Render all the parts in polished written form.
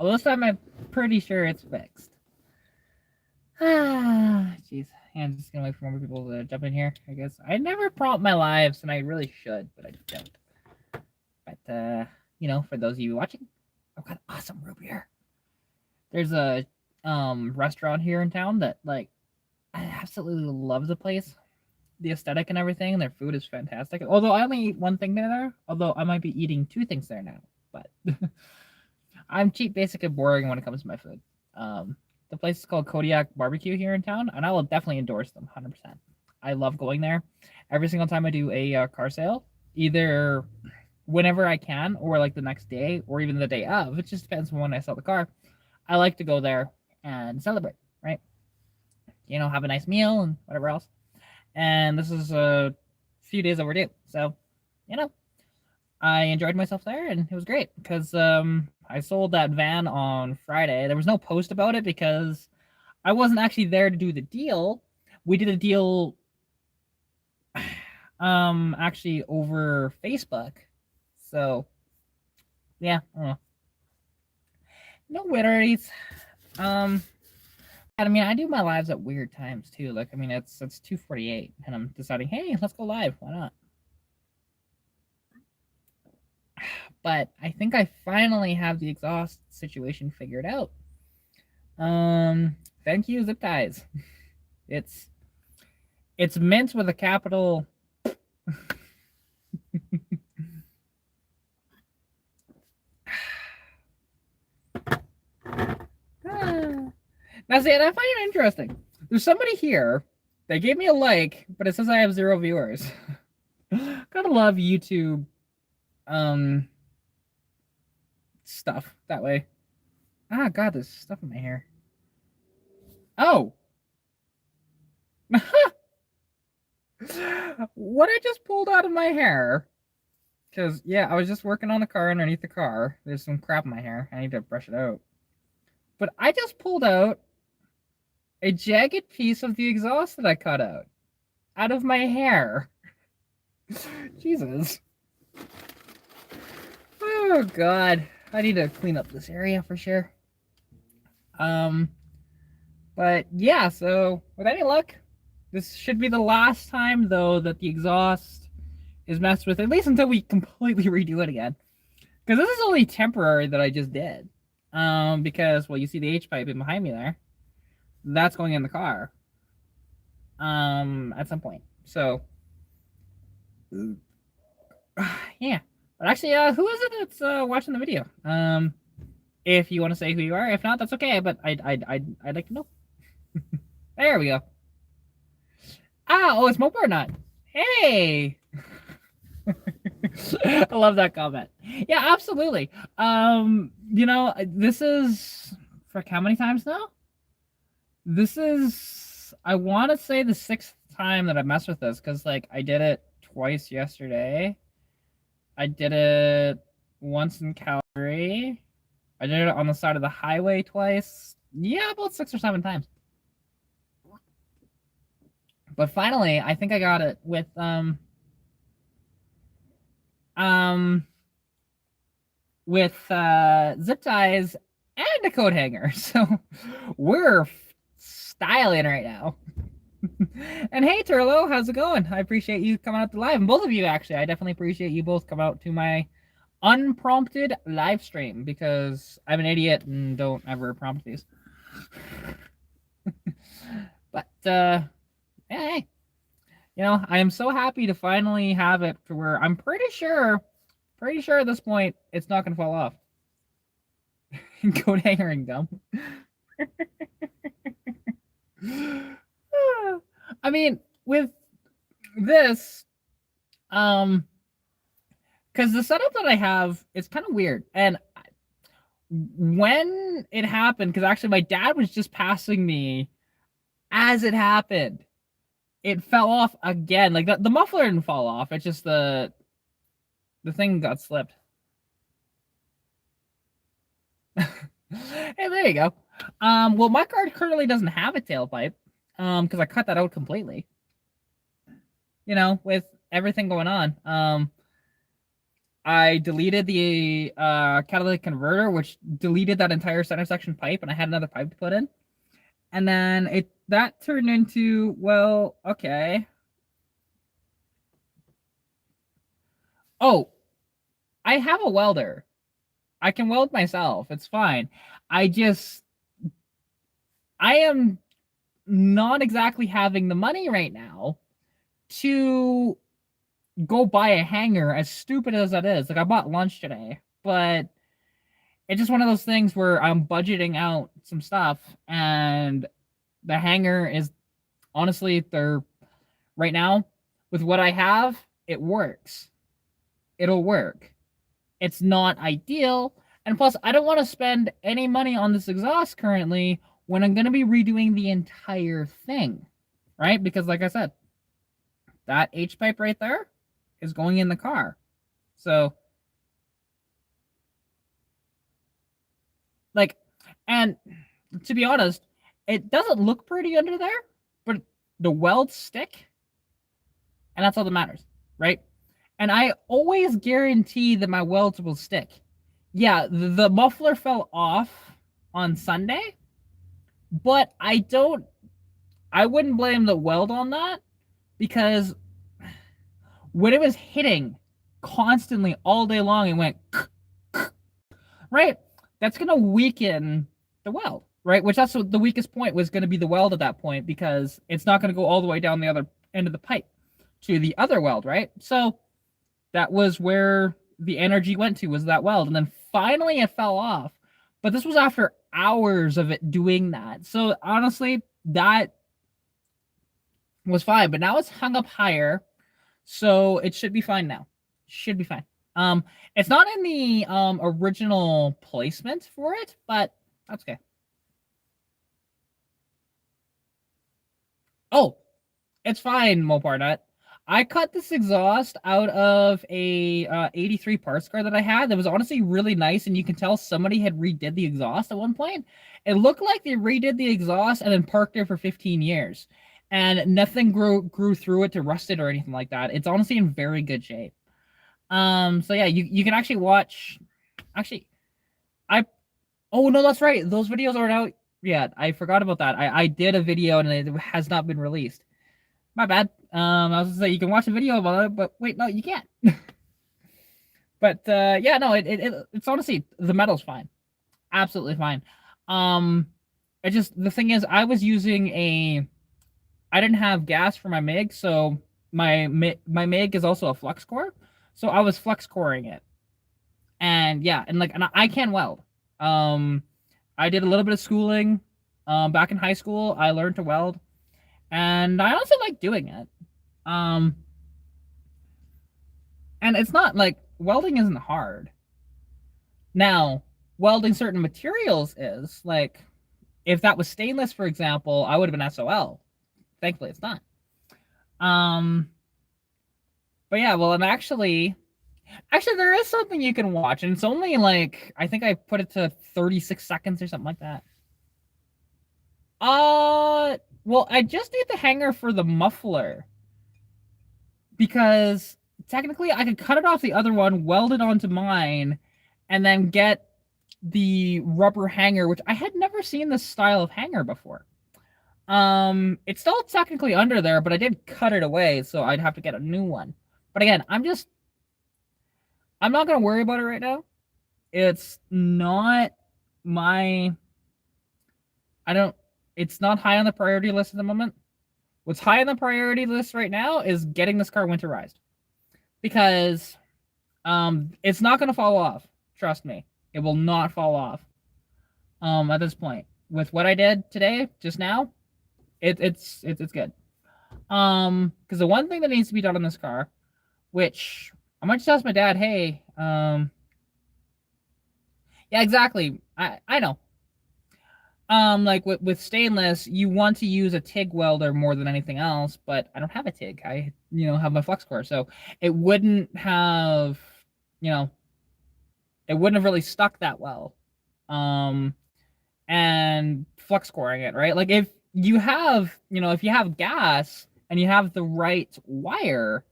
Although this time I'm pretty sure it's fixed. Ah, jeez. Yeah, I'm just gonna wait for more people to jump in here, I guess. I never prompt my lives, and I really should, but I don't. But, for those of you watching, I've got awesome root beer. There's a restaurant here in town that, like, I absolutely love the place. The aesthetic and everything. Their food is fantastic. Although I only eat one thing there, although I might be eating two things there now. But I'm cheap, basic, and boring when it comes to my food. The place is called Kodiak Barbecue here in town, and I will definitely endorse them 100%. I love going there. Every single time I do a car sale, either whenever I can, or like the next day, or even the day of, it just depends on when I sell the car. I like to go there and celebrate, right? Have a nice meal and whatever else. And this is a few days overdue. So, I enjoyed myself there, and it was great because I sold that van on Friday. There was no post about it because I wasn't actually there to do the deal. We did a deal actually over Facebook. So, yeah, no worries. I mean, I do my lives at weird times too. Like, I mean, it's 2:48, and I'm deciding, hey, let's go live. Why not? But I think I finally have the exhaust situation figured out. Thank you, Zip Ties. It's mint with a capital. Now, see, and I find it interesting. There's somebody here. They gave me a like, but it says I have 0 viewers. Gotta love YouTube stuff that way. Ah, God, there's stuff in my hair. Oh. What I just pulled out of my hair. Because, yeah, I was just working on the car underneath the car. There's some crap in my hair. I need to brush it out. But I just pulled out a jagged piece of the exhaust that I cut out of my hair. Jesus. Oh, God. I need to clean up this area for sure. But yeah, so with any luck, this should be the last time, though, that the exhaust is messed with, at least until we completely redo it again. Because this is only temporary that I just did. Because, well, you see the H-pipe behind me there. That's going in the car. At some point. So, yeah. But actually, who is it that's watching the video? If you want to say who you are. If not, that's okay. But I'd like to know. There we go. Oh, it's Mopar Nut. Hey. I love that comment. Yeah, absolutely. This is for how many times now? This is, I want to say, the 6th time that I messed with this, because like I did it twice yesterday. I did it once in Calgary. I did it on the side of the highway twice. Yeah, about 6 or 7 times. But finally, I think I got it with zip ties and a coat hanger. So we're styling right now. And hey, Turlo, how's it going? I appreciate you coming out to live. And both of you, actually. I definitely appreciate you both coming out to my unprompted live stream because I'm an idiot and don't ever prompt these. But, hey. I am so happy to finally have it to where I'm pretty sure at this point it's not going to fall off. Coat hanger and gum. I mean, with this, because the setup that I have is kind of weird. And when it happened, because actually my dad was just passing me as it happened, it fell off again. Like the muffler didn't fall off. It's just the thing got slipped. Hey, there you go. Well, my car currently doesn't have a tailpipe, because I cut that out completely. With everything going on. I deleted the catalytic converter, which deleted that entire center section pipe, and I had another pipe to put in. And then that turned into, well, okay. Oh, I have a welder. I can weld myself. It's fine. I am not exactly having the money right now to go buy a hanger, as stupid as that is. Like, I bought lunch today, but it's just one of those things where I'm budgeting out some stuff, and the hanger is honestly, they're right now with what I have, it works. It'll work. It's not ideal, and plus, I don't want to spend any money on this exhaust currently when I'm going to be redoing the entire thing, right? Because, like I said, that H pipe right there is going in the car. So, like, and to be honest, it doesn't look pretty under there, but the welds stick, and that's all that matters, right? And I always guarantee that my welds will stick. Yeah, the muffler fell off on Sunday, but I wouldn't blame the weld on that, because when it was hitting constantly all day long, it went right. That's gonna weaken the weld, right? Which that's what the weakest point was going to be, the weld at that point, because it's not going to go all the way down the other end of the pipe to the other weld, right? So that was where the energy went to, was that weld, and then finally it fell off. But this was after hours of it doing that. So honestly, that was fine. But now it's hung up higher, so it should be fine now. Should be fine. It's not in the original placement for it, but that's okay. Oh, it's fine, Mopar Nut. I cut this exhaust out of a 83 parts car that I had that was honestly really nice, and you can tell somebody had redid the exhaust at one point. It looked like they redid the exhaust and then parked there for 15 years, and nothing grew through it to rust it or anything like that. It's honestly in very good shape. So yeah, you can actually watch. Actually, I oh no, that's right. Those videos aren't out yet. I forgot about that. I did a video and it has not been released. My bad. I was gonna say you can watch a video about it, but wait, no, you can't. But yeah, no, it's honestly, the metal's fine, absolutely fine. It just, the thing is, I didn't have gas for my MIG, so my MIG is also a flux core, so I was flux coring it, and yeah, and I can weld. Um, I did a little bit of schooling, back in high school. I learned to weld, and I also like doing it. Um, and it's not like, welding isn't hard. Now, welding certain materials is, like, if that was stainless, for example, I would have been SOL. Thankfully, it's not. But yeah, well, actually there is something you can watch, and it's only like, I think I put it to 36 seconds or something like that. Well, I just need the hanger for the muffler, because technically I could cut it off the other one, weld it onto mine, and then get the rubber hanger, which I had never seen this style of hanger before. It's still technically under there, but I did cut it away, so I'd have to get a new one. But again, I'm not gonna worry about it right now. It's not my I don't it's not high on the priority list at the moment. What's high on the priority list right now is getting this car winterized, because it's not gonna fall off. Trust me, it will not fall off. At this point, with what I did today, just now, it's good. Because the one thing that needs to be done on this car, which I might just ask my dad, hey, yeah, exactly. I know. Like with stainless, you want to use a TIG welder more than anything else, but I don't have a TIG. I have my flux core, so it wouldn't have, you know, it wouldn't have really stuck that well. And flux coring it, right? Like, if you have gas and you have the right wire,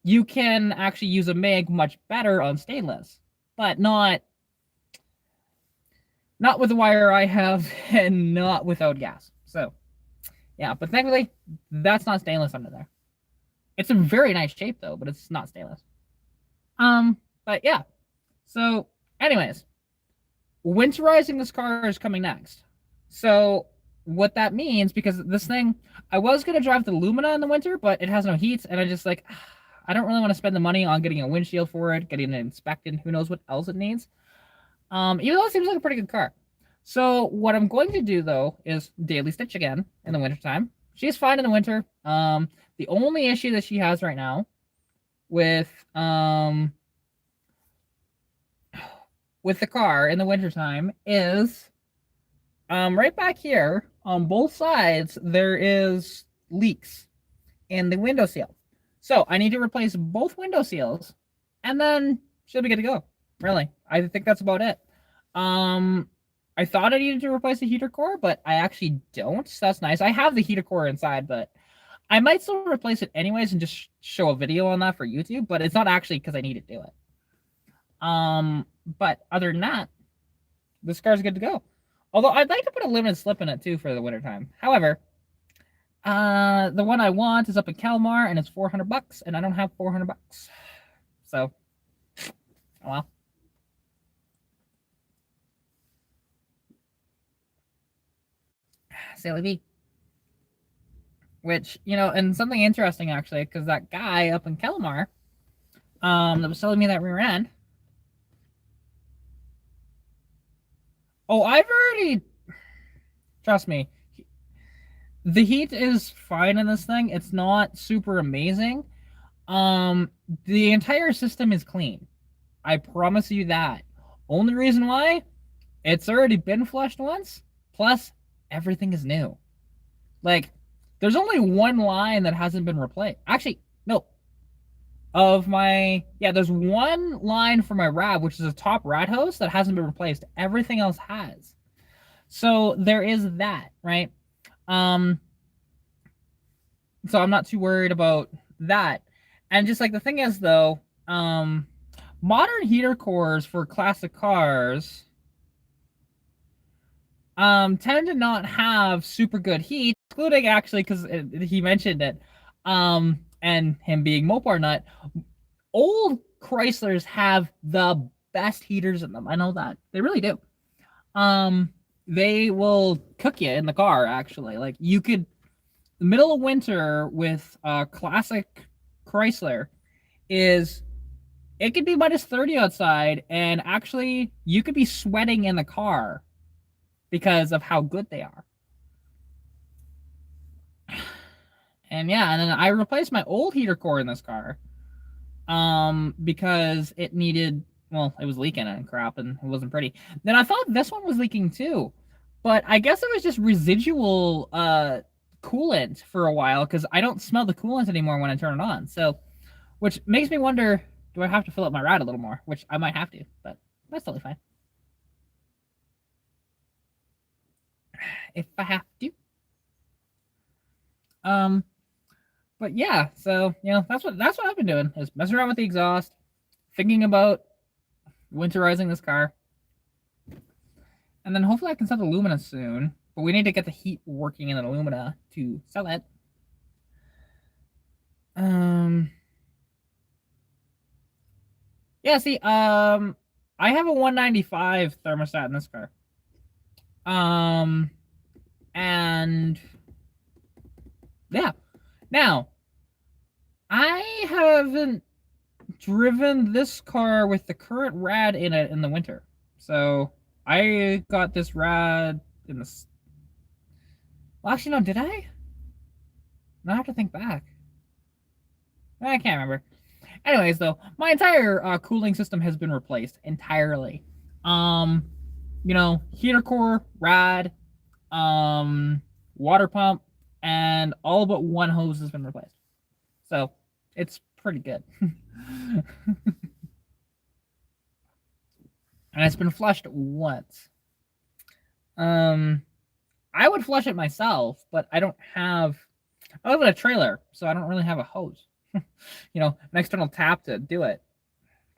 you can actually use a MIG much better on stainless, but not with the wire I have and not without gas. So yeah, but thankfully that's not stainless under there. It's a very nice shape though, but it's not stainless. But yeah. So anyways, winterizing this car is coming next. So what that means, because this thing, I was going to drive the Lumina in the winter, but it has no heat, and I just like, I don't really want to spend the money on getting a windshield for it, getting it inspected, who knows what else it needs. Even though it seems like a pretty good car. So what I'm going to do though is daily stitch again in the wintertime. She's fine in the winter. The only issue that she has right now with the car in the wintertime is right back here on both sides there is leaks in the window seal. So I need to replace both window seals and then she'll be good to go. Really, I think that's about it. I thought I needed to replace the heater core, but I actually don't. So that's nice. I have the heater core inside, but I might still replace it anyways and just show a video on that for YouTube, but it's not actually because I need to do it. But other than that, this car's good to go. Although I'd like to put a limited slip in it too for the wintertime. However, the one I want is up in Kalmar and it's $400 and I don't have $400. So, oh well. Silly B. Which, you know, and something interesting actually, because that guy up in Kalmar, that was selling me that rear end. Oh, I've already, trust me, the heat is fine in this thing. It's not super amazing. The entire system is clean. I promise you that. Only reason why, it's already been flushed once, plus everything is new. Like, there's only one line that hasn't been replaced. Actually, no. There's one line for my rad, which is a top rad hose that hasn't been replaced. Everything else has. So there is that, right? So I'm not too worried about that. And just like the thing is though, modern heater cores for classic cars tend to not have super good heat, including actually because he mentioned it, and him being Mopar nut. Old Chryslers have the best heaters in them. I know that they really do. They will cook you in the car. Actually, like you could, the middle of winter with a classic Chrysler is, it could be -30 outside, and actually you could be sweating in the car because of how good they are. And yeah, and then I replaced my old heater core in this car because it needed, well, it was leaking and crap and it wasn't pretty. Then I thought this one was leaking too, but I guess it was just residual coolant for a while because I don't smell the coolant anymore when I turn it on. So, which makes me wonder, do I have to fill up my rad a little more? Which I might have to, but that's totally fine. If I have to. But yeah, so you know, that's what I've been doing, is messing around with the exhaust, thinking about winterizing this car. And then hopefully I can sell the Lumina soon, but we need to get the heat working in the Lumina to sell it. Yeah, see, I have a 195 thermostat in this car. And yeah. Now, I haven't driven this car with the current rad in it in the winter. So I got this rad in the... Well, actually, no, did I? I have to think back. I can't remember. Anyways, though, my entire cooling system has been replaced entirely. You know, heater core, rad, water pump, and all but one hose has been replaced. So it's pretty good. And it's been flushed once. I would flush it myself, but I don't have... I live in a trailer, so I don't really have a hose. you know, an external tap to do it.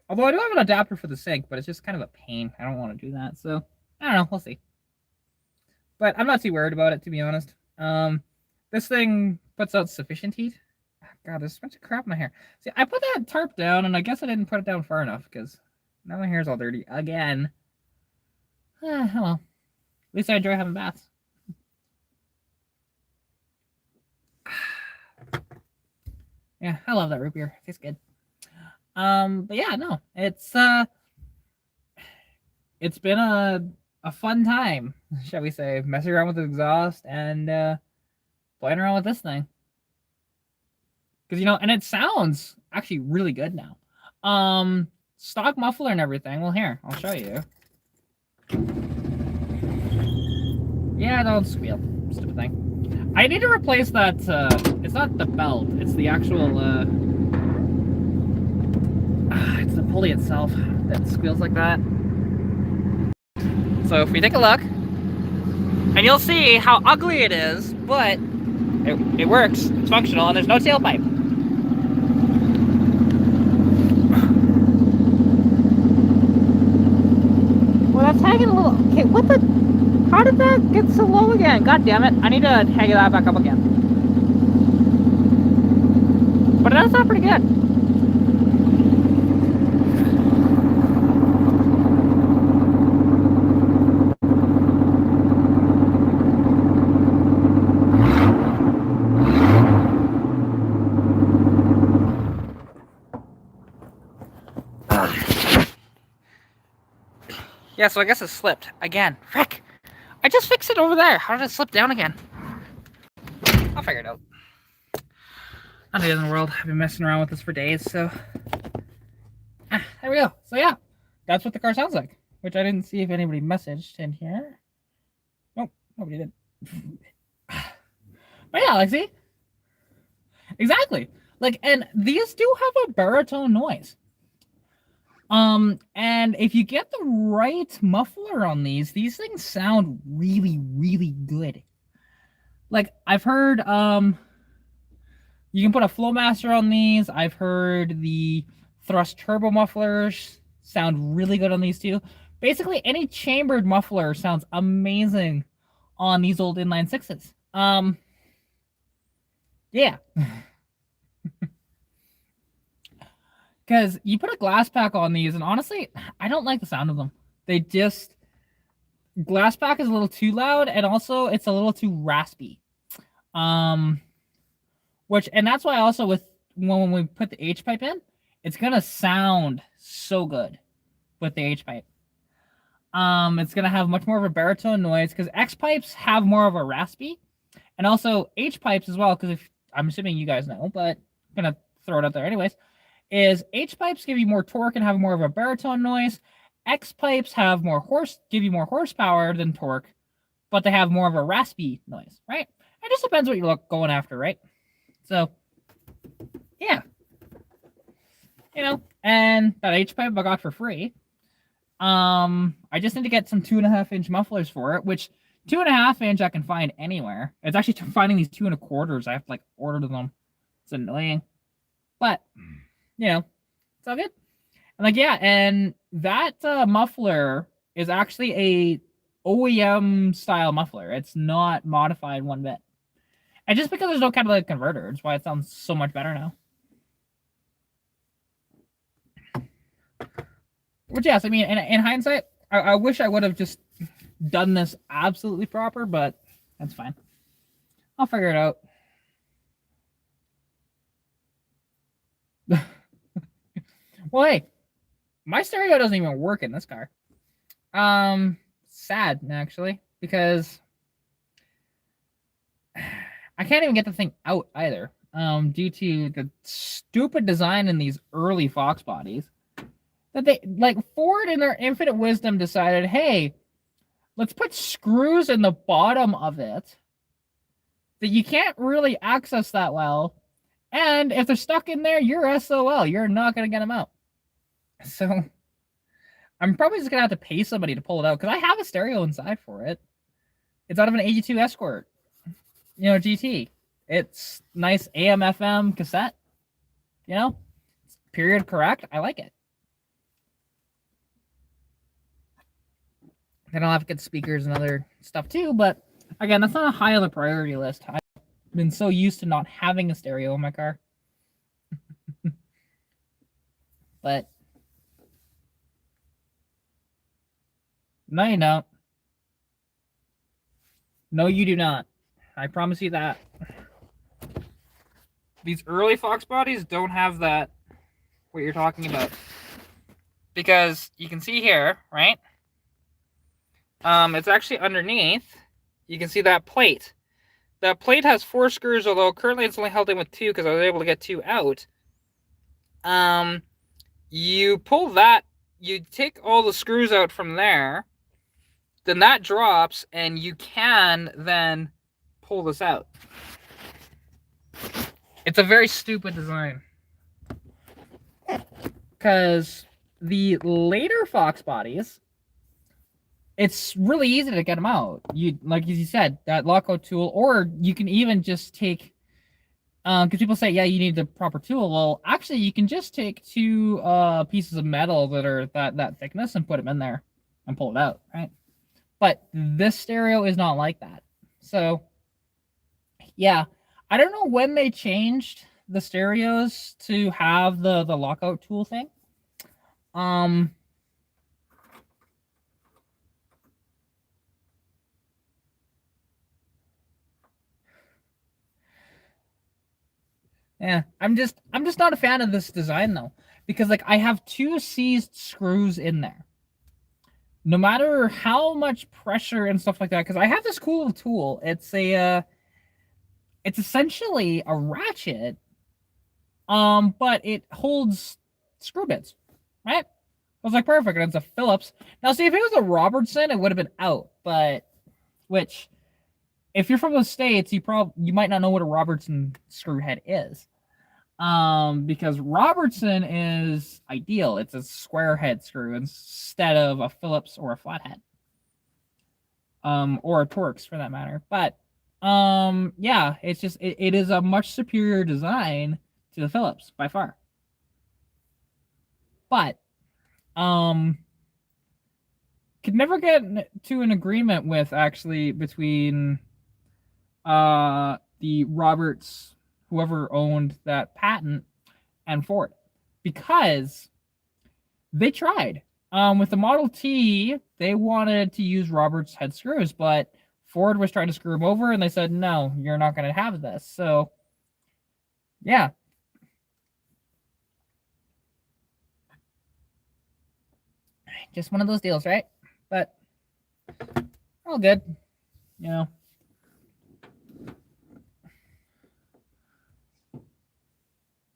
Although I do have an adapter for the sink, but it's just kind of a pain. I don't want to do that. So I don't know. We'll see. But I'm not too worried about it, to be honest. This thing puts out sufficient heat. God, there's a bunch of crap in my hair. See, I put that tarp down, and I guess I didn't put it down far enough because now my hair's all dirty again. Oh well. At least I enjoy having baths. Yeah, I love that root beer. It tastes good. But yeah, no, it's been a fun time, shall we say, messing around with the exhaust and playing around with this thing. Because, you know, and it sounds actually really good now. Stock muffler and everything. Well, here, I'll show you. Yeah, don't squeal. Stupid thing. I need to replace that, it's not the belt, it's the actual, it's the pulley itself that squeals like that. So if we take a look, and you'll see how ugly it is, but it works, it's functional, and there's no tailpipe. Well, that's hanging a little, okay, what the, how did that get so low again? God damn it, I need to hang that back up again. But that's not pretty good. Yeah, so I guess it slipped again. Frick! I just fixed it over there. How did it slip down again? I'll figure it out. Not the end of the world. I've been messing around with this for days, so there we go. So yeah, that's what the car sounds like. Which I didn't see if anybody messaged in here. Nope, nobody did. But yeah, like, see? Exactly. Like, and these do have a baritone noise. And if you get the right muffler on these things sound really, really good. Like, I've heard, you can put a Flowmaster on these. I've heard the thrust turbo mufflers sound really good on these too. Basically, any chambered muffler sounds amazing on these old inline sixes. Yeah. Because you put a glass pack on these, and honestly, I don't like the sound of them. They just, glass pack is a little too loud, and also it's a little too raspy. Which, and that's why also with, when we put the H pipe in, it's gonna sound so good with the H pipe. It's gonna have much more of a baritone noise, because X pipes have more of a raspy, and also H pipes as well, because if, I'm assuming you guys know, but I'm gonna throw it out there anyways, is H pipes give you more torque and have more of a baritone noise. X pipes have more give you more horsepower than torque, but they have more of a raspy noise, right? It just depends what you're going after, right? So, yeah. You know, and that H pipe I got for free. I just need to get some 2.5-inch mufflers for it, which 2.5-inch I can find anywhere. It's actually finding these 2 1/4s. I have to like order them. It's annoying, but you know, it's all good. And like, yeah, and that muffler is actually a OEM style muffler. It's not modified one bit. And just because there's no catalytic converter, it's why it sounds so much better now. Which, yes, I mean, in hindsight, I wish I would have just done this absolutely proper, but that's fine. I'll figure it out. Well, hey, my stereo doesn't even work in this car. Sad, actually, because I can't even get the thing out either, due to the stupid design in these early Fox bodies. That they, like, Ford in their infinite wisdom decided, hey, let's put screws in the bottom of it that you can't really access that well. And if they're stuck in there, you're SOL. You're not going to get them out. So I'm probably just going to have to pay somebody to pull it out, because I have a stereo inside for it. It's out of an 82 Escort, you know, GT. It's nice AM/FM cassette. You know, it's period correct. I like it. Then I'll have good speakers and other stuff too, but again, that's not a high on the priority list. I've been so used to not having a stereo in my car. But no, you don't. No, you do not. I promise you that. These early Fox bodies don't have that, what you're talking about. Because you can see here, right? It's actually underneath. You can see that plate. That plate has 4 screws, although currently it's only held in with 2 because I was able to get 2 out. You pull that, you take all the screws out from there, then that drops, and you can then pull this out. It's a very stupid design. Because the later Fox bodies, it's really easy to get them out. You, like you said, that lockout tool, or you can even just take, because people say, yeah, you need the proper tool. Well, actually, you can just take 2 pieces of metal that are that thickness and put them in there and pull it out, right? But this stereo is not like that. So, yeah, I don't know when they changed the stereos to have the lockout tool thing. Yeah, I'm just not a fan of this design though, because like I have 2 seized screws in there. No matter how much pressure and stuff like that, because I have this cool tool. It's it's essentially a ratchet, but it holds screw bits, right? I was like, perfect, and it's a Phillips. Now, see, if it was a Robertson, it would have been out, but which, if you're from the States, you might not know what a Robertson screw head is. Because Robertson is ideal. It's a square head screw instead of a Phillips or a flathead. Or a Torx for that matter. But yeah, it's just it is a much superior design to the Phillips by far. But could never get to an agreement with actually between the Roberts, whoever owned that patent, and Ford, because they tried. With the Model T, they wanted to use Roberts head screws, but Ford was trying to screw them over, and they said, no, you're not going to have this. So, yeah. Just one of those deals, right? But all good, you know.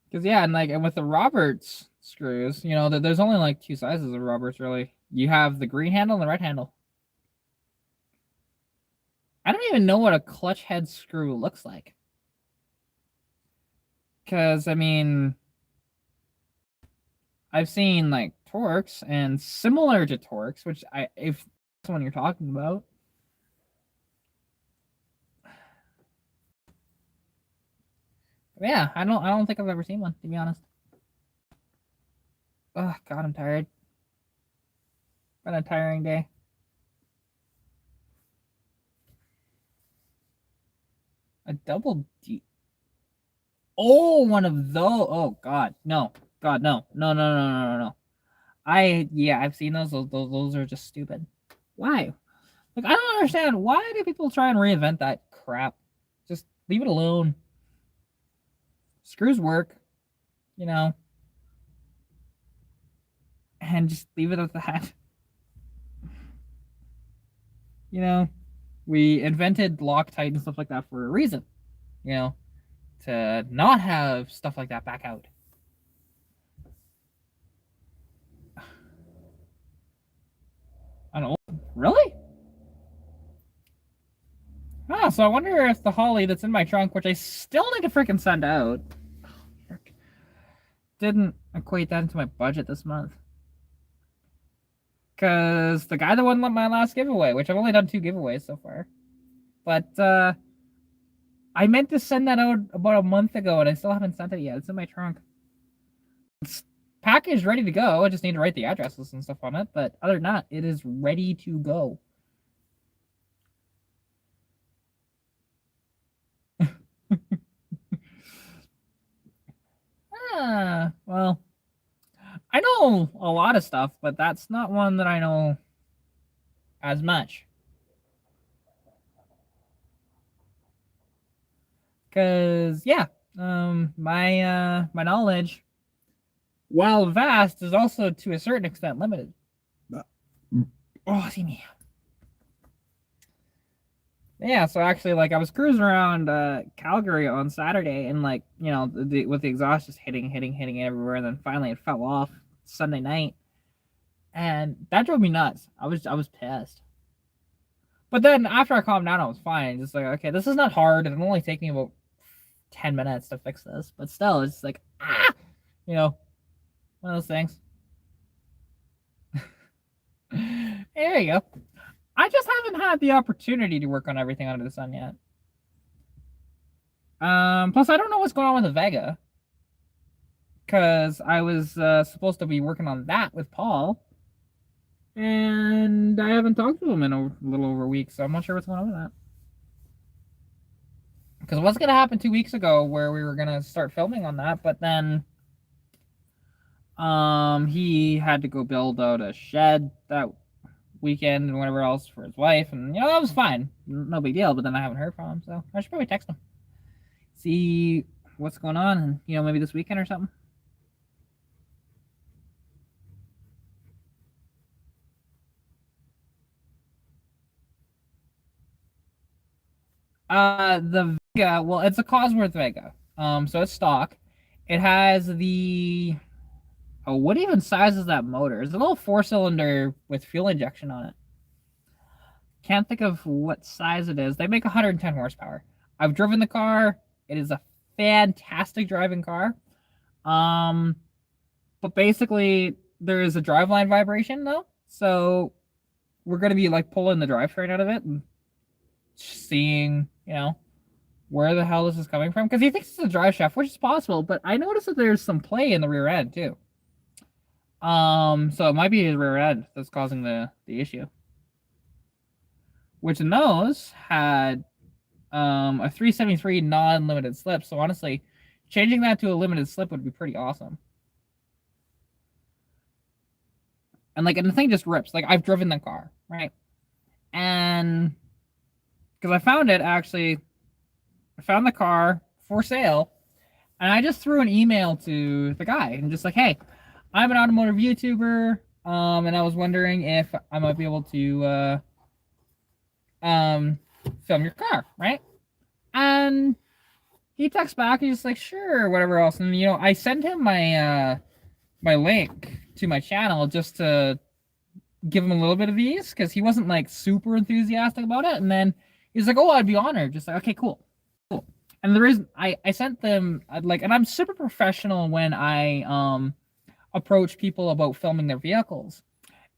Because, yeah, and with the Roberts screws, you know, there's only like 2 sizes of Roberts, really. You have the green handle and the red handle. I don't even know what a clutch head screw looks like. Because, I mean, I've seen like Torx and similar to Torx, which if that's the one you're talking about. But yeah, I don't think I've ever seen one, to be honest. Oh God, I'm tired. Been a tiring day. A double D. Oh, one of those. Oh God, no. God, no. No, no, no, no, no, no. Yeah, I've seen those. Those are just stupid. Why? Like, I don't understand. Why do people try and reinvent that crap? Just leave it alone. Screws work, you know, and just leave it at that. You know, we invented Loctite and stuff like that for a reason, you know, to not have stuff like that back out. I don't know. Really? Ah, so I wonder if the Holly that's in my trunk, which I still need to freaking send out, didn't equate that into my budget this month. Because the guy that won my last giveaway, which I've only done 2 giveaways so far. But I meant to send that out about a month ago, and I still haven't sent it yet. It's in my trunk. It's packaged, ready to go. I just need to write the addresses and stuff on it. But other than that, it is ready to go. Well, I know a lot of stuff, but that's not one that I know as much. Because yeah, my knowledge, while vast, is also to a certain extent limited. Oh, see me. Yeah, so actually, like, I was cruising around Calgary on Saturday, and like, with the exhaust just hitting everywhere, and then finally it fell off Sunday night, and that drove me nuts. I was pissed. But then after I calmed down, I was fine. Just like, okay, this is not hard, and it'll only take me about 10 minutes to fix this. But still, it's like, you know, one of those things. There you go. I just haven't had the opportunity to work on everything under the sun yet. Plus I don't know what's going on with the Vega, because I was supposed to be working on that with Paul, and I haven't talked to him in a little over a week, so I'm not sure what's going on with that. Because what's gonna happen 2 weeks ago, where we were gonna start filming on that, but then he had to go build out a shed that weekend and whatever else for his wife, and that was fine, no big deal. But then I haven't heard from him, so I should probably text him, see what's going on, and maybe this weekend or something. The Vega, well, it's a Cosworth Vega. So it's stock. It has the what even size is that motor? It's a little 4-cylinder with fuel injection on it. Can't think of what size it is. They make 110 horsepower. I've driven the car. It is a fantastic driving car. But basically there is a driveline vibration though. So we're gonna be like pulling the drivetrain out of it and seeing, where the hell this is coming from. Because he thinks it's a drive shaft, which is possible, but I noticed that there's some play in the rear end too. So it might be his rear end that's causing the issue. Which in those had a 373 non-limited slip. So honestly, changing that to a limited slip would be pretty awesome. And the thing just rips. Like, I've driven the car, right? And because I found it, actually, I found the car for sale, and I just threw an email to the guy and just like, hey, I'm an automotive YouTuber, and I was wondering if I might be able to film your car, right? And he texts back, he's just like, sure, whatever else. And I sent him my my link to my channel just to give him a little bit of ease, because he wasn't like super enthusiastic about it. And then he's like, oh, I'd be honored. Just like, okay, cool. And the reason I sent them, and I'm super professional when I approach people about filming their vehicles,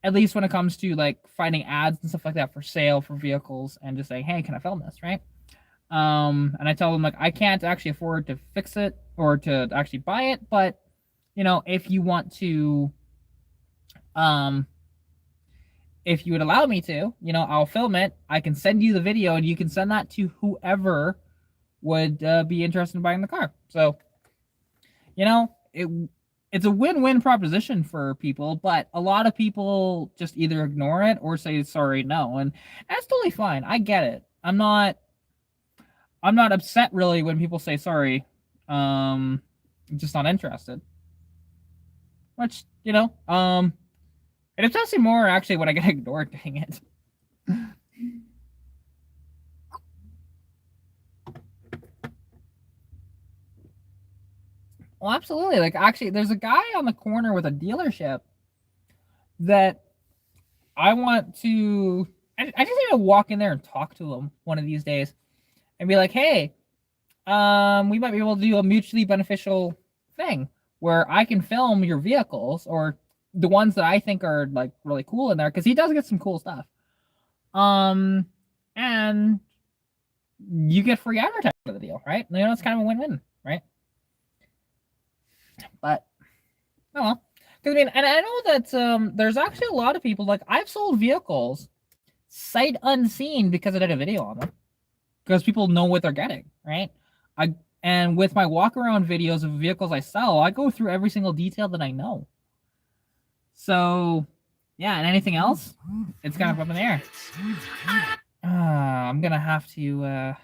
at least when it comes to like finding ads and stuff like that for sale for vehicles, and just saying, hey, can I film this, right? And I tell them, like, I can't actually afford to fix it or to actually buy it, but if you want to, if you would allow me to, I'll film it. I can send you the video, and you can send that to whoever would be interested in buying the car. So, it's a win-win proposition for people, but a lot of people just either ignore it or say sorry, no, and that's totally fine. I get it. I'm not upset really when people say sorry. I'm just not interested. Which, and it's actually more actually when I get ignored doing it. Well, absolutely. Like, actually, there's a guy on the corner with a dealership that I want to. I just need to walk in there and talk to him one of these days, and be like, "Hey, we might be able to do a mutually beneficial thing where I can film your vehicles, or the ones that I think are like really cool in there, because he does get some cool stuff. And you get free advertising for the deal, right? It's kind of a win-win, right? But Oh well. Because I mean, and I know that there's actually a lot of people, like, I've sold vehicles sight unseen because I did a video on them. Because people know what they're getting, right? I and with my walk around videos of vehicles I sell, I go through every single detail that I know. So yeah, and anything else, it's kind of up in the air. I'm gonna have to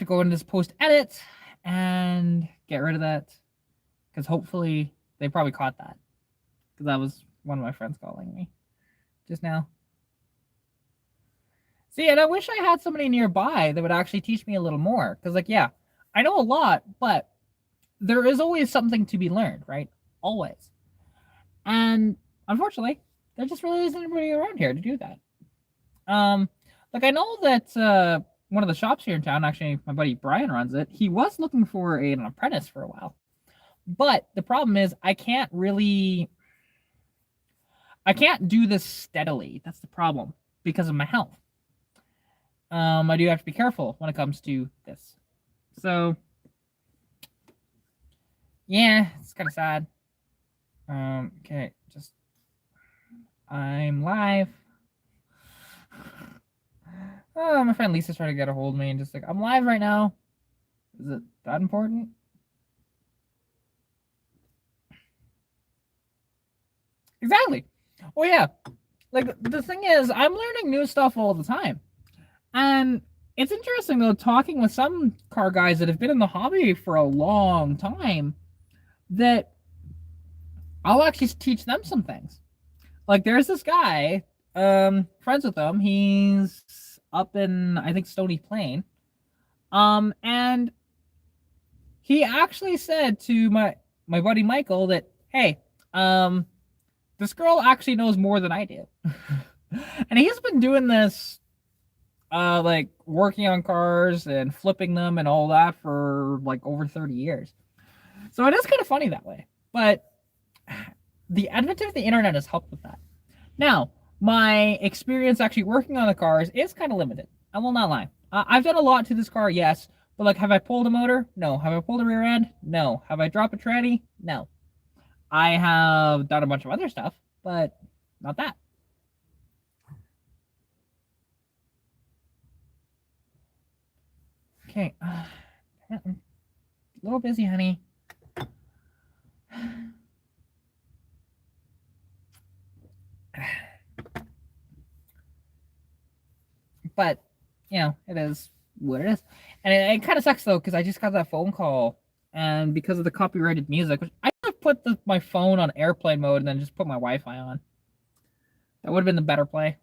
go into this post edit and get rid of that, because hopefully they probably caught that, because that was one of my friends calling me just now. See, and I wish I had somebody nearby that would actually teach me a little more, because, like, yeah, I know a lot, but there is always something to be learned, right? Always. And unfortunately, there just really isn't anybody around here to do that. Like, I know that one of the shops here in town, actually, my buddy Brian runs it. He was looking for an apprentice for a while, but the problem is I can't do this steadily. That's the problem, because of my health. I do have to be careful when it comes to this. So yeah, it's kind of sad. Okay, just I'm live. Oh, my friend Lisa's trying to get a hold of me and just like, I'm live right now. Is it that important? Exactly. Oh yeah. Like, the thing is, I'm learning new stuff all the time. And it's interesting though, talking with some car guys that have been in the hobby for a long time, that I'll actually teach them some things. Like, there's this guy, friends with him. He's up in, I think, Stony Plain. And he actually said to my buddy Michael that, hey, this girl actually knows more than I do. And he's been doing this, like, working on cars and flipping them and all that for like over 30 years. So it is kind of funny that way. But the advent of the internet has helped with that. Now, my experience actually working on the cars is kind of limited. I will not lie. I've done a lot to this car, yes. But, like, have I pulled a motor? No. Have I pulled a rear end? No. Have I dropped a tranny? No. I have done a bunch of other stuff, but not that. Okay. I'm a little busy, honey. But, it is what it is. And it kind of sucks, though, because I just got that phone call. And because of the copyrighted music, which I could have put my phone on airplane mode and then just put my Wi-Fi on. That would have been the better play.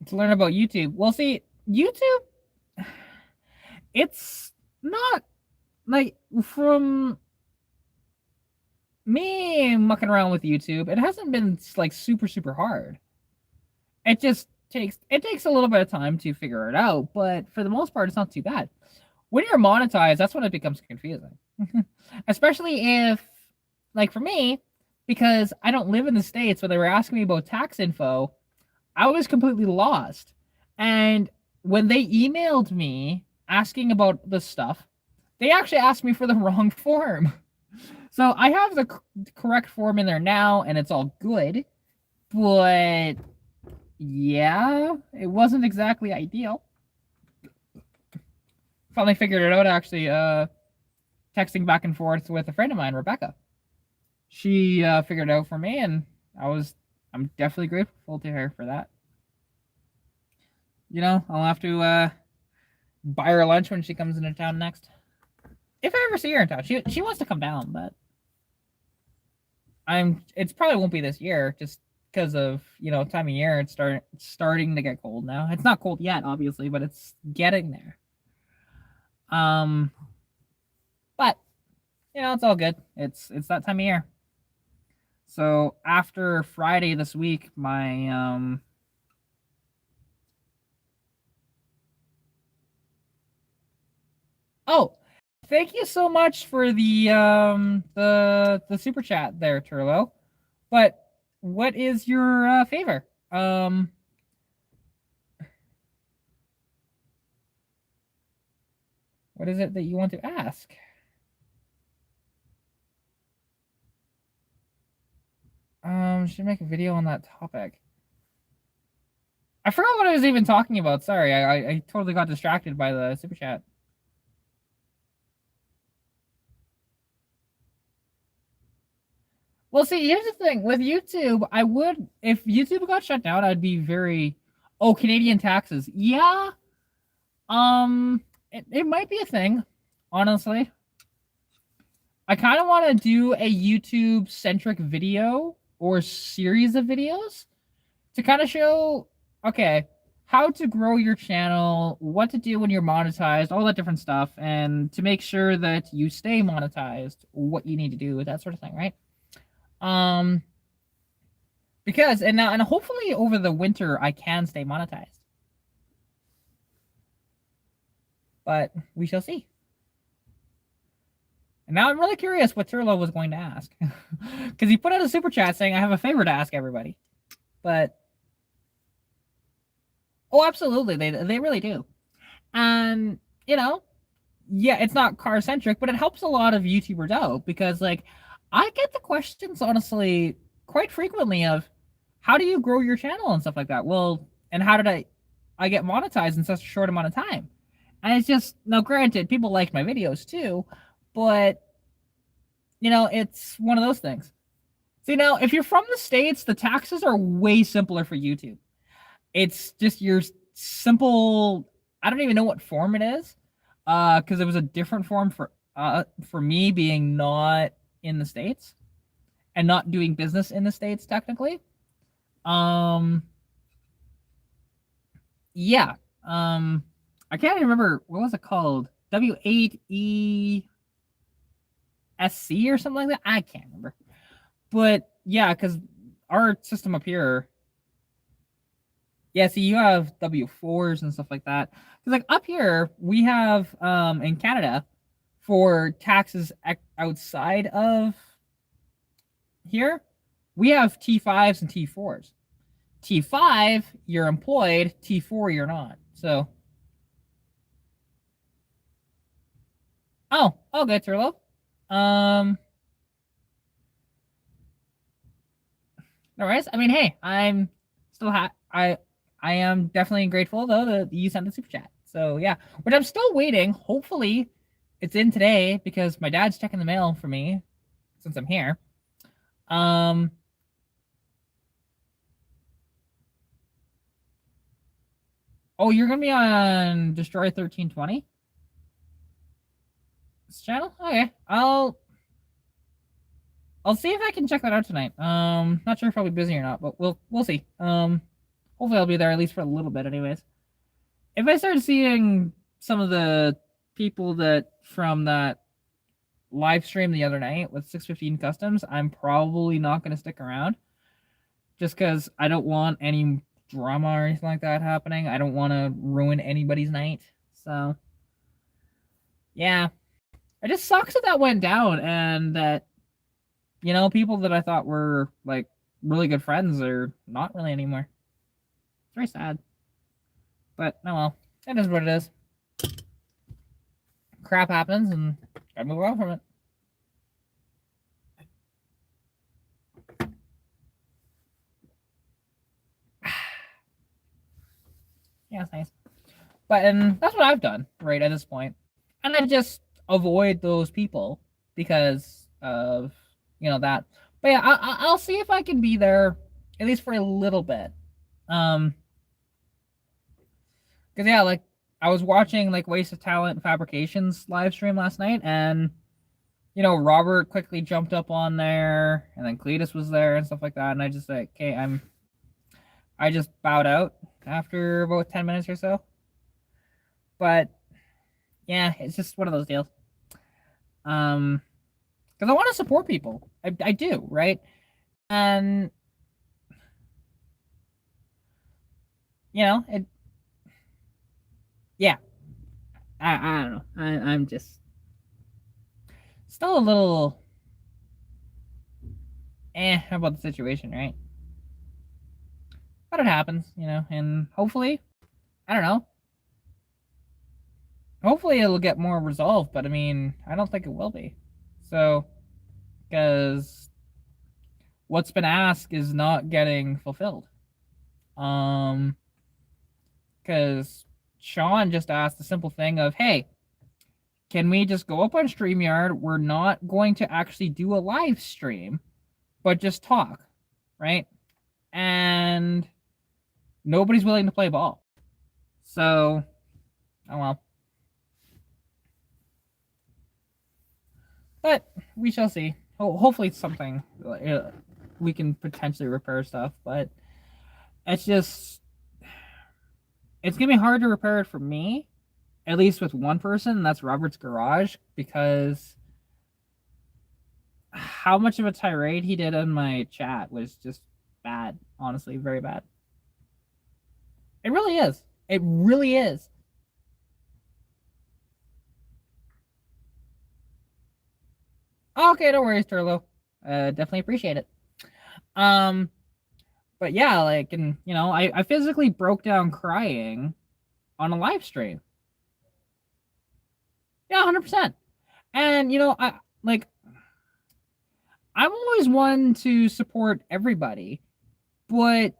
To learn about YouTube. Well, see, YouTube, it's not, like, from me mucking around with YouTube, it hasn't been like super, super hard. It just takes a little bit of time to figure it out, but for the most part, it's not too bad. When you're monetized, that's when it becomes confusing. Especially if, like, for me, because I don't live in the States, when they were asking me about tax info, I was completely lost. And when they emailed me asking about this stuff, they actually asked me for the wrong form. So I have the correct form in there now, and it's all good. But yeah, it wasn't exactly ideal. Finally figured it out, actually, texting back and forth with a friend of mine, Rebecca. She figured it out for me, and I'm definitely grateful to her for that. I'll have to buy her lunch when she comes into town next. If I ever see her in town. She wants to come down, but it probably won't be this year, just because of, time of year. It's starting to get cold now. It's not cold yet, obviously, but it's getting there. But it's all good. It's that time of year. So after Friday this week, my oh, thank you so much for the super chat there, Turlo. But what is your favor? What is it that you want to ask? Should make a video on that topic. I forgot what I was even talking about. Sorry, I totally got distracted by the super chat. Well, see, here's the thing with YouTube. I would, if YouTube got shut down, I'd be very. Oh, Canadian taxes. Yeah. It might be a thing, honestly. I kind of want to do a YouTube centric video or series of videos to kind of show, okay, how to grow your channel, what to do when you're monetized, all that different stuff, and to make sure that you stay monetized, what you need to do, that sort of thing, right? Because and hopefully over the winter I can stay monetized, but we shall see. And now I'm really curious what Turlo was going to ask, because he put out a super chat saying I have a favor to ask everybody, but oh, absolutely, they really do, and you know, yeah, it's not car centric, but it helps a lot of YouTubers out because like I get the questions honestly quite frequently of how do you grow your channel and stuff like that. Well, and how did I get monetized in such a short amount of time? And it's just now, granted, people like my videos too, but you know, it's one of those things. See, now if you're from the States, the taxes are way simpler for YouTube. It's just your simple. I don't even know what form it is, because it was a different form for me being not in the States and not doing business in the States technically. Yeah. I can't even remember what was it called. W8ESC or something like that. I can't remember. But yeah, because our system up here. Yeah, see, you have W4s and stuff like that. Because like up here, we have in Canada for taxes outside of here, we have T5s and T4s. T5, you're employed. T4, you're not. So, oh, okay, Turlo. No worries. I mean, hey, I'm still I am definitely grateful though that you sent the super chat. So yeah, but I'm still waiting. Hopefully, it's in today because my dad's checking the mail for me since I'm here. Oh, you're gonna be on Destroy 1320? This channel? Okay. I'll see if I can check that out tonight. Not sure if I'll be busy or not, but we'll see. Hopefully I'll be there at least for a little bit anyways. If I start seeing some of the people that from that live stream the other night with 615 customs, I'm probably not going to stick around just because I don't want any drama or anything like that happening. I don't want to ruin anybody's night. So, yeah. It just sucks that went down and that, you know, people that I thought were like really good friends are not really anymore. It's very sad. But, oh well. It is what it is. Crap happens and gotta move on from it. Yeah, it's nice. But and that's what I've done right at this point, and I just avoid those people because of that. But yeah, I'll see if I can be there at least for a little bit. Because yeah, like I was watching like Waste of Talent Fabrications live stream last night, and Robert quickly jumped up on there, and then Cletus was there and stuff like that, and I just like, okay, I just bowed out after about 10 minutes or so. But yeah, it's just one of those deals. Because I want to support people. I do, right? And it. Yeah, I don't know. I'm just still a little about the situation, right? But it happens, and hopefully, I don't know. hopefully it'll get more resolved, but I mean, I don't think it will be. So, because what's been asked is not getting fulfilled. Um, because Sean just asked the simple thing of, hey, can we just go up on StreamYard? We're not going to actually do a live stream, but just talk, right? And nobody's willing to play ball. So, oh well. But we shall see. Hopefully, it's something we can potentially repair stuff, but it's just it's gonna be hard to repair it for me, at least with one person, and that's Robert's Garage, because how much of a tirade he did in my chat was just bad, honestly, very bad. It really is. It really is. Okay, no worries, Turlo. Definitely appreciate it. Um, but yeah, like, and I physically broke down crying on a live stream. Yeah, 100%. And I'm always one to support everybody, but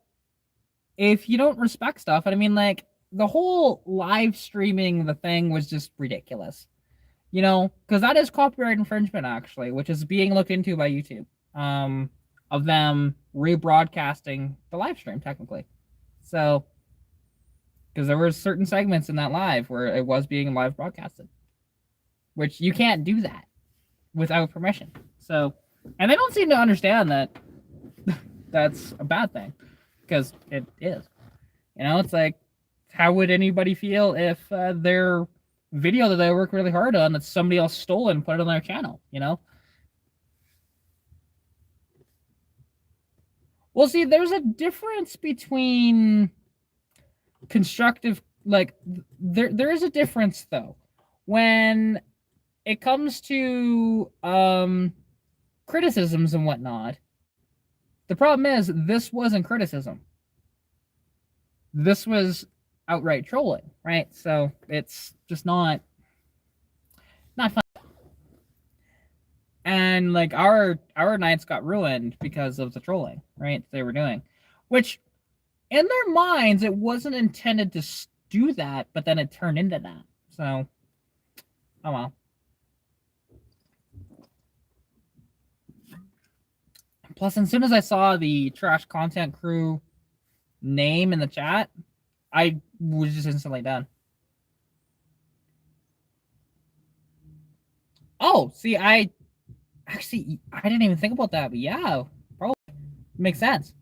if you don't respect stuff, and I mean, like, the whole live streaming the thing was just ridiculous. Because that is copyright infringement, actually, which is being looked into by YouTube. Of them rebroadcasting the live stream, technically. So, because there were certain segments in that live where it was being live broadcasted, which you can't do that without permission. So, and they don't seem to understand that that's a bad thing, because it is. It's like, how would anybody feel if their video that they work really hard on that somebody else stole and put it on their channel? Well, see, there's a difference between constructive, like, there is a difference though when it comes to criticisms and whatnot. The problem is this wasn't criticism. This was outright trolling, right? So it's just not fun. And like our nights got ruined because of the trolling, right? They were doing, which in their minds it wasn't intended to do that, but then it turned into that. So, oh well. Plus, as soon as I saw the Trash Content Crew name in the chat, I was just instantly done. Oh, see, I didn't even think about that, but yeah, probably makes sense.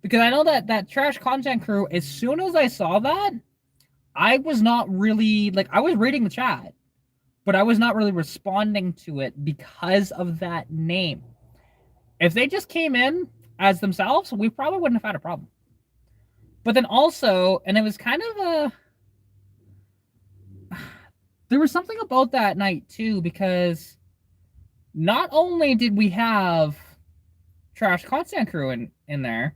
Because I know that Trash Content Crew, as soon as I saw that, I was not really, like, I was reading the chat, but I was not really responding to it because of that name. If they just came in as themselves, we probably wouldn't have had a problem. But then also, and it was kind of there was something about that night too, because not only did we have Trash Content Crew in there,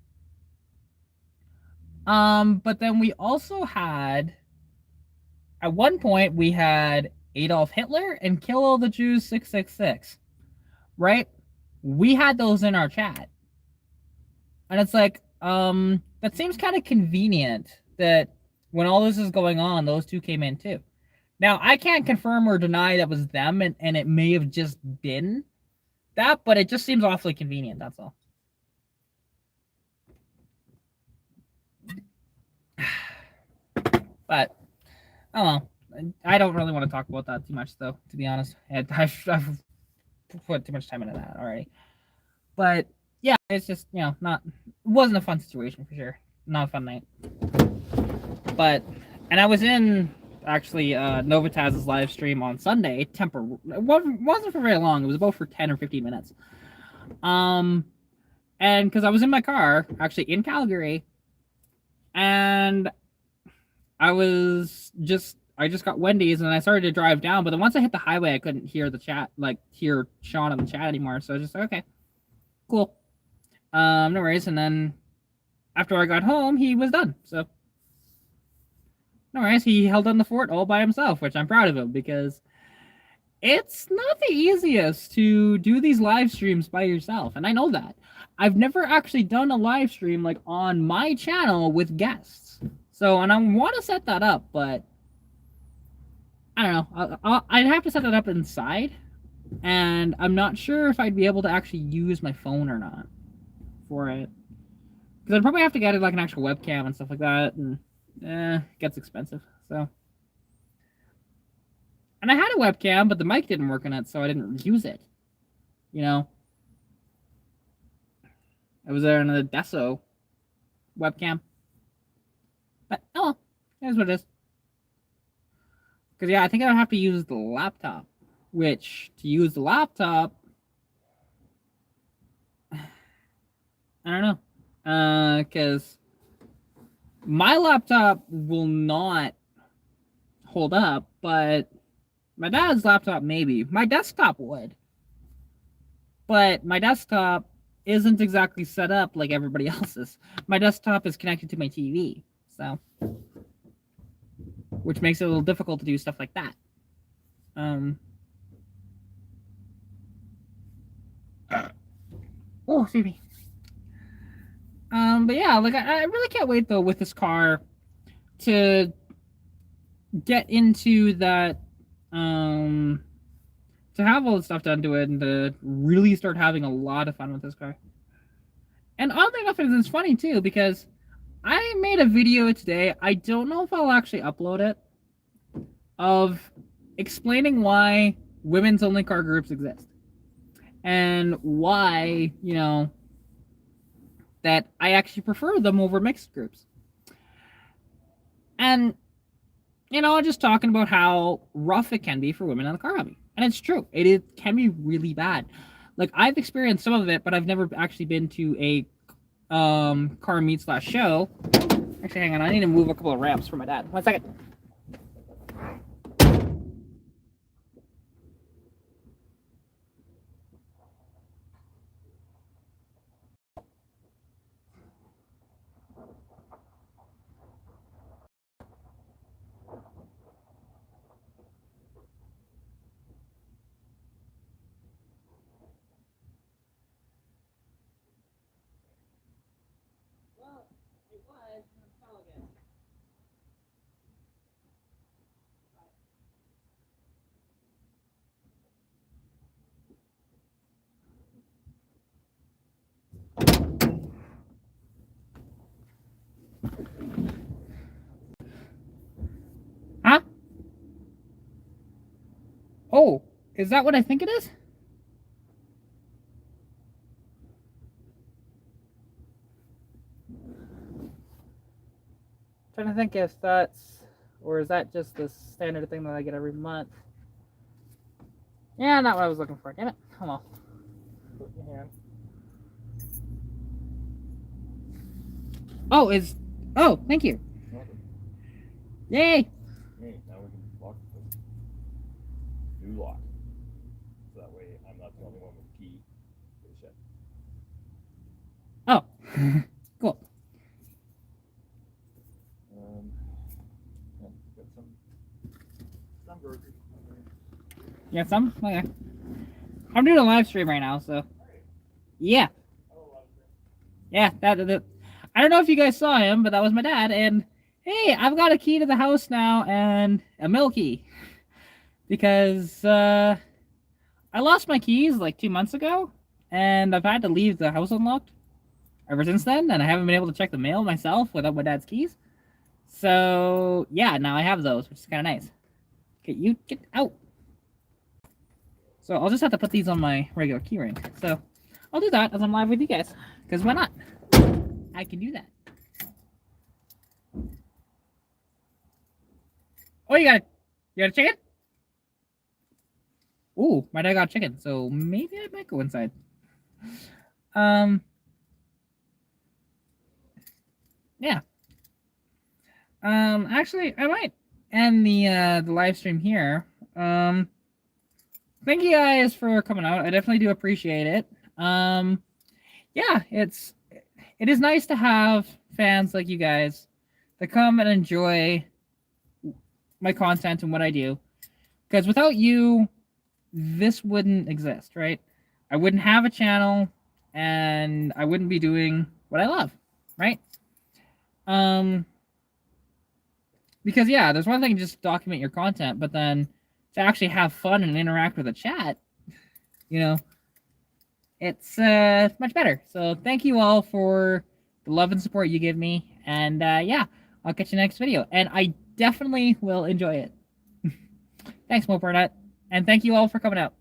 but then we also had, at one point, we had Adolf Hitler and Kill All the Jews 666, right? We had those in our chat. And it's like, that seems kind of convenient that when all this is going on, those two came in too. Now, I can't confirm or deny that was them, and it may have just been that, but it just seems awfully convenient, that's all. But, I don't know. I don't really want to talk about that too much, though, to be honest. I've put too much time into that already. But, yeah, it's just, it wasn't a fun situation for sure. Not a fun night. But, and I was in, actually, Novotaz's live stream on Sunday. It wasn't for very long. It was about for 10 or 15 minutes. And because I was in my car, actually in Calgary, and I just got Wendy's and I started to drive down, but then once I hit the highway, I couldn't hear the chat, like hear Sean in the chat anymore. So I was just like, okay, cool. No worries. And then after I got home, he was done. So No worries, he held down the fort all by himself, which I'm proud of him because it's not the easiest to do these live streams by yourself, and I know that. I've never actually done a live stream like on my channel with guests. So, and I want to set that up, but I don't know. I'd have to set that up inside, and I'm not sure if I'd be able to actually use my phone or not for it. Because I'd probably have to get it like an actual webcam and stuff like that, and it gets expensive. So, and I had a webcam, but the mic didn't work on it, so I didn't use it. You know, it was there in a Deso webcam. But oh well, here's what it is. Because yeah, I think I would have to use the laptop. Which to use the laptop, I don't know. Because my laptop will not hold up, but my dad's laptop maybe. My desktop would. But my desktop isn't exactly set up like everybody else's. My desktop is connected to my TV, so which makes it a little difficult to do stuff like that. Oh, excuse me. But yeah, like I really can't wait though with this car to get into that, to have all the stuff done to it and to really start having a lot of fun with this car. And oddly enough, it's funny too because I made a video today. I don't know if I'll actually upload it, of explaining why women's only car groups exist and why, you know, that I actually prefer them over mixed groups. And, you know, just talking about how rough it can be for women in the car hobby. And it's true. It can be really bad. Like, I've experienced some of it, but I've never actually been to a car meet / show. Actually, hang on. I need to move a couple of ramps for my dad. 1 second. Well, it was. Again. Huh? Oh, is that what I think it is? Trying to think if that's, or is that just the standard thing that I get every month? Yeah, not what I was looking for. Damn it. Hold on. Oh, is, oh, thank you. Yay. Hey, now we can lock this. Do lock. So that way I'm not the only one with the key for the shed. Oh, cool. Yeah, got some groceries. You got some? Okay. I'm doing a live stream right now, so. Yeah. Yeah, that. I don't know if you guys saw him, but that was my dad. And hey, I've got a key to the house now and a mill key. Because I lost my keys like 2 months ago, and I've had to leave the house unlocked ever since then, and I haven't been able to check the mail myself without my dad's keys. So yeah, now I have those, which is kind of nice. Okay, you get out. So I'll just have to put these on my regular keyring. So I'll do that as I'm live with you guys, because why not? I can do that. Oh, you got a chicken? Ooh, my dad got chicken, so maybe I might go inside. Yeah. Actually, I might end the live stream here. Thank you guys for coming out. I definitely do appreciate it. Yeah, it is nice to have fans like you guys that come and enjoy my content and what I do. Because without you, this wouldn't exist, right? I wouldn't have a channel and I wouldn't be doing what I love, right? Because yeah, there's one thing to just document your content, but then to actually have fun and interact with a chat, you know, it's much better. So thank you all for the love and support you give me. And yeah, I'll catch you next video. And I definitely will enjoy it. Thanks, MoParnut. And thank you all for coming out.